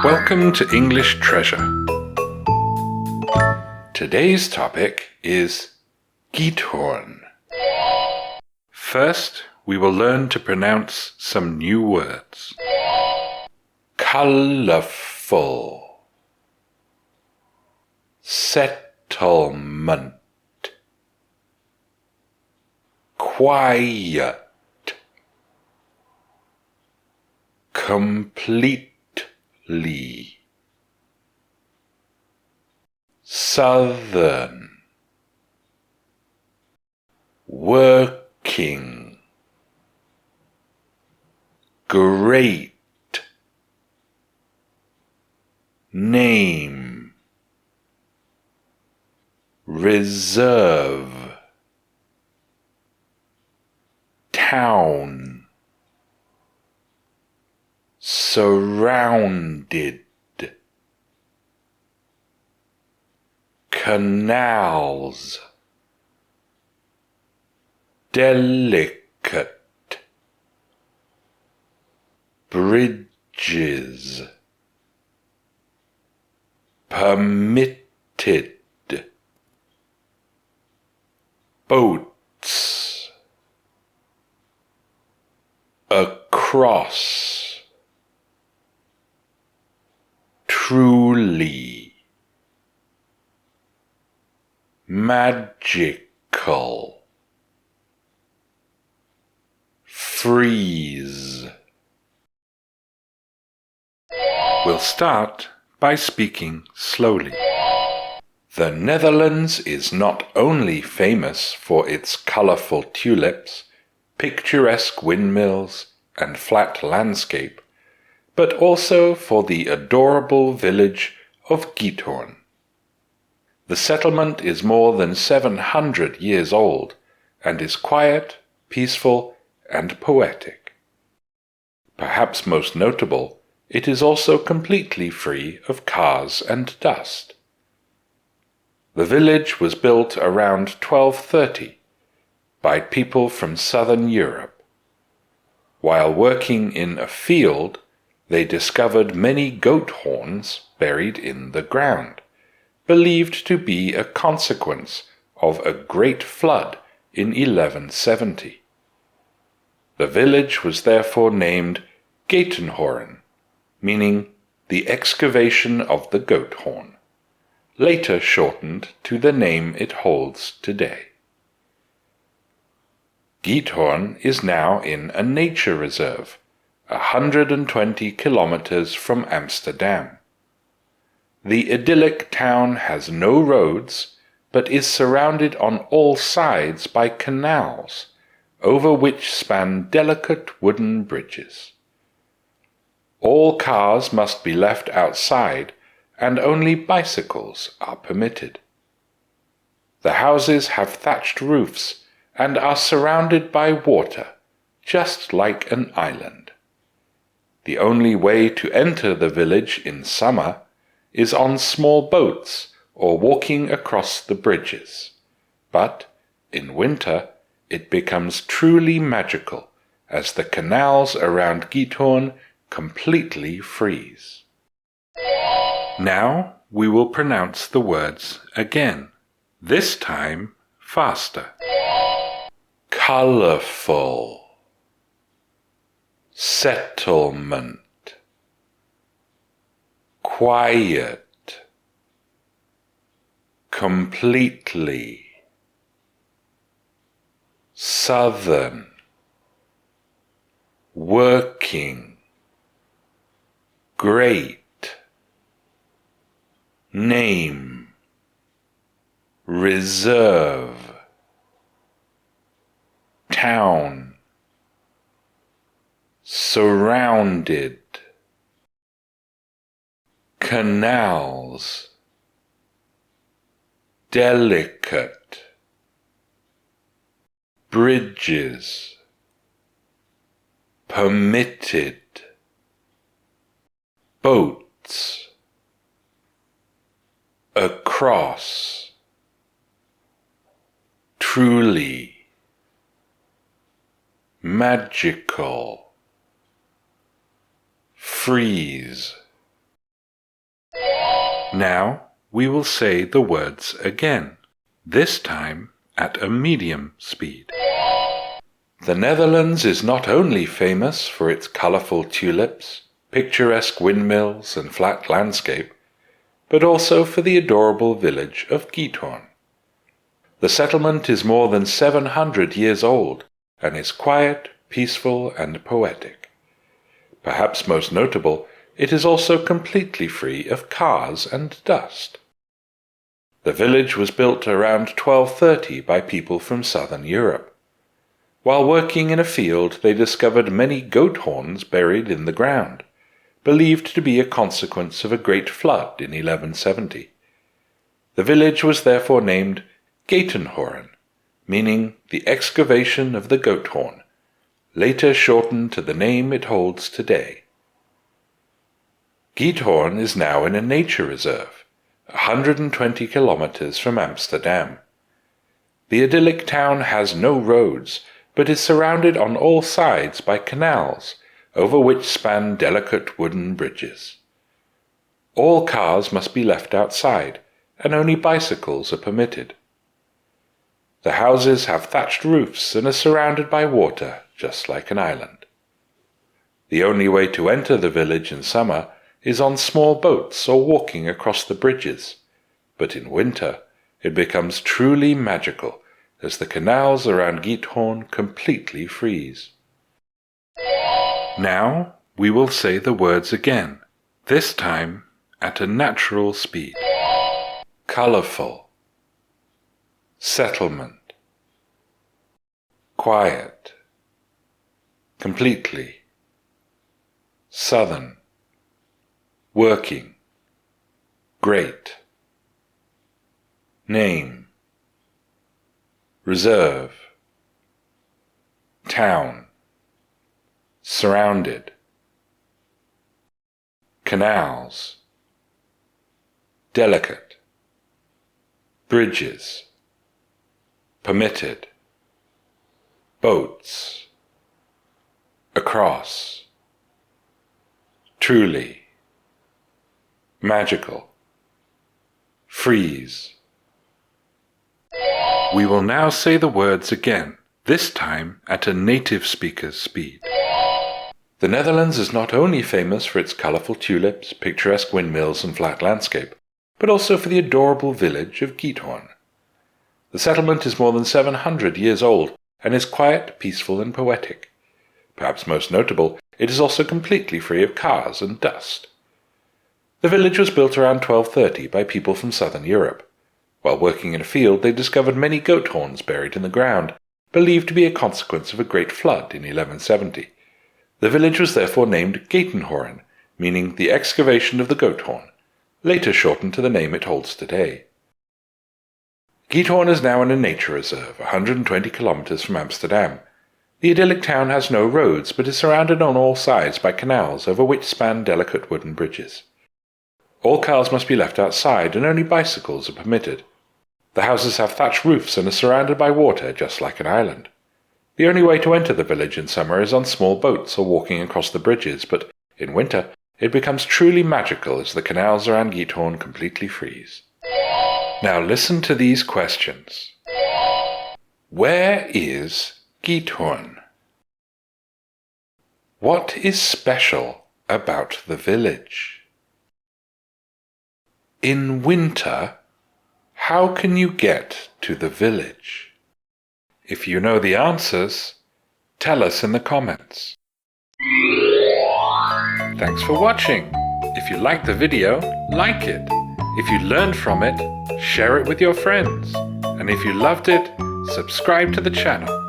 Welcome to English Treasure. Today's topic is Giethoorn. First, we will learn to pronounce some new words. Colourful. Settlement. Quiet. Completely. Southern. Working. Great. Name. Reserve. Town. Surrounded. Canals. Delicate. Bridges. Permitted. Boats. Across. Truly. Magical. Freeze. We'll start by speaking slowly. The Netherlands is not only famous for its colourful tulips, picturesque windmills, and flat landscape, but also for the adorable village of Giethoorn. The settlement is more than 700 years old and is quiet, peaceful, and poetic. Perhaps most notable, it is also completely free of cars and dust. The village was built around 1230 by people from southern Europe. While working in a field, they discovered many goat horns buried in the ground, believed to be a consequence of a great flood in 1170. The village was therefore named Geytenhoren, meaning the excavation of the goat horn, later shortened to the name it holds today. Giethoorn is now in a nature reserve, 120 kilometers from Amsterdam. The idyllic town has no roads, but is surrounded on all sides by canals, over which span delicate wooden bridges. All cars must be left outside, and only bicycles are permitted. The houses have thatched roofs and are surrounded by water, just like an island. The only way to enter the village in summer is on small boats or walking across the bridges, but in winter it becomes truly magical as the canals around Giethoorn completely freeze. Now we will pronounce the words again, this time faster. Colourful. Settlement. Quiet. Completely. Southern. Working. Great. Name. Reserve. Town. Surrounded. Canals. Delicate. Bridges. Permitted. Boats. Across. Truly. Magical. Freeze. Now we will say the words again, this time at a medium speed. The Netherlands is not only famous for its colourful tulips, picturesque windmills and flat landscape, but also for the adorable village of Giethoorn. The settlement is more than 700 years old and is quiet, peaceful and poetic. Perhaps most notable, it is also completely free of cars and dust. The village was built around 1230 by people from southern Europe. While working in a field, they discovered many goat horns buried in the ground, believed to be a consequence of a great flood in 1170. The village was therefore named Geytenhoren, meaning the excavation of the goat horn, later shortened to the name it holds today. Giethoorn is now in a nature reserve, 120 kilometers from Amsterdam. The idyllic town has no roads, but is surrounded on all sides by canals, over which span delicate wooden bridges. All cars must be left outside, and only bicycles are permitted. The houses have thatched roofs and are surrounded by water, just like an island. The only way to enter the village in summer is on small boats or walking across the bridges, but in winter it becomes truly magical as the canals around Giethoorn completely freeze. Now we will say the words again, this time at a natural speed. Colourful, settlement, quiet, completely, southern, working, great, name, reserve, town, surrounded, canals, delicate, bridges, permitted, boats, across, truly, magical, freeze. We will now say the words again, this time at a native speaker's speed. The Netherlands is not only famous for its colourful tulips, picturesque windmills and flat landscape, but also for the adorable village of Giethoorn. The settlement is more than 700 years old and is quiet, peaceful and poetic. Perhaps most notable, it is also completely free of cars and dust. The village was built around 1230 by people from southern Europe. While working in a field, they discovered many goat horns buried in the ground, believed to be a consequence of a great flood in 1170. The village was therefore named Geytenhoren, meaning the excavation of the goat horn, later shortened to the name it holds today. Giethoorn is now in a nature reserve, 120 kilometers from Amsterdam. The idyllic town has no roads, but is surrounded on all sides by canals over which span delicate wooden bridges. All cars must be left outside, and only bicycles are permitted. The houses have thatched roofs and are surrounded by water, just like an island. The only way to enter the village in summer is on small boats or walking across the bridges, but in winter it becomes truly magical as the canals around Giethoorn completely freeze. Now listen to these questions. Where is Giethoorn? What is special about the village? In winter, how can you get to the village? If you know the answers, tell us in the comments. Thanks for watching. If you liked the video, like it. If you learned from it, share it with your friends. And if you loved it, subscribe to the channel.